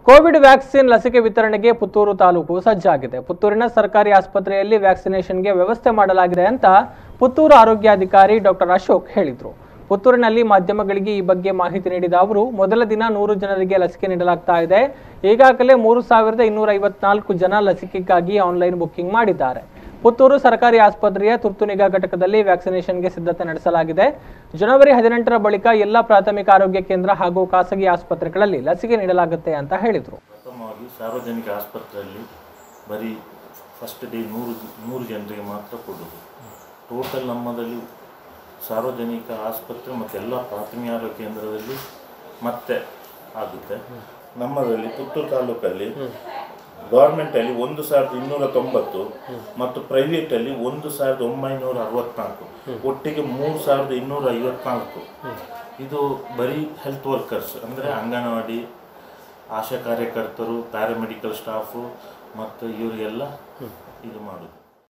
Covid vaccine ಲಸಿಕೆ ವಿತರಣೆಗೆ ಪುತ್ತೂರು ತಾಲೂಕು ಸಜ್ಜಾಗಿದೆ. ಪುತ್ತೂರಿನ ಸರ್ಕಾರಿ ಆಸ್ಪತ್ರೆಯಲ್ಲಿ ವ್ಯಾಕ್ಸಿನೇಷನ್ಗೆ ವ್ಯವಸ್ಥೆ ಮಾಡಲಾಗಿದೆ ಅಂತ ಪುತ್ತೂರು ಆರೋಗ್ಯಾಧಿಕಾರಿ ಡಾಕ್ಟರ್ ಅಶೋಕ್ ಹೇಳಿದರು. ಪುತ್ತೂರಿನಲ್ಲಿ ಮಾಧ್ಯಮಗಳಿಗೆ ಈ ಬಗ್ಗೆ ಮಾಹಿತಿ ನೀಡಿದ ಅವರು, ಮೊದಲ ದಿನ 100 ಜನರಿಗೆ ಲಸಿಕೆ ನೀಡಲಾಗ್ತಾ ಇದೆ. ಈಗಾಗಲೇ 3254 ಜನ ಲಸಿಕೆಗಾಗಿ ಆನ್ಲೈನ್ ಬುಕ್ಕಿಂಗ್ ಮಾಡಿದ್ದಾರೆ. ಪುತ್ತೂರು ಸರ್ಕಾರಿ ಆಸ್ಪತ್ರೆಯ ತುರ್ತು ನಿಗಾ ಘಟಕದಲ್ಲಿ ವ್ಯಾಕ್ಸಿನೇಷನ್ಗೆ ಸಿದ್ಧತೆ ನಡೆಸಲಾಗಿದೆ. ಜನವರಿ 18ರ ಬಳಿಕ ಎಲ್ಲ ಪ್ರಾಥಮಿಕ ಆರೋಗ್ಯ ಕೇಂದ್ರ ಹಾಗೂ ಖಾಸಗಿ ಆಸ್ಪತ್ರೆಗಳಲ್ಲಿ ಲಸಿಕೆ ನೀಡಲಾಗುತ್ತೆ ಅಂತ ಹೇಳಿದರು. ಪ್ರಥಮವಾಗಿ ಸಾರ್ವಜನಿಕ ಆಸ್ಪತ್ರೆಯಲ್ಲಿ ಬರೀ ಫಸ್ಟ್ ಡೇ 100 ಜನರಿಗೆ ಮಾತ್ರ ಕೊಡೋದು. ಟೋಟಲ್ ನಮ್ಮದಲ್ಲಿ ಸಾರ್ವಜನಿಕ ಆಸ್ಪತ್ರೆ ಮತ್ತು ಎಲ್ಲ ಪ್ರಾಥಮಿಕ ಆರೋಗ್ಯ ಕೇಂದ್ರದಲ್ಲಿ ಮತ್ತೆ ಆಗುತ್ತೆ. ನಮ್ಮದಲ್ಲಿ ಪುತ್ತೂರು ತಾಲೂಕಲ್ಲಿ ಗೌರ್ಮೆಂಟಲ್ಲಿ 1290 ಮತ್ತು ಪ್ರೈವೇಟಲ್ಲಿ 1964, ಒಟ್ಟಿಗೆ 3254. ಇದು ಬರೀ ಹೆಲ್ತ್ ವರ್ಕರ್ಸ್ ಅಂದರೆ ಅಂಗನವಾಡಿ ಆಶಾ ಕಾರ್ಯಕರ್ತರು, ಪ್ಯಾರಾಮೆಡಿಕಲ್ ಸ್ಟಾಫು ಮತ್ತು ಇವರಿಗೆಲ್ಲ ಇದು ಮಾಡೋದು.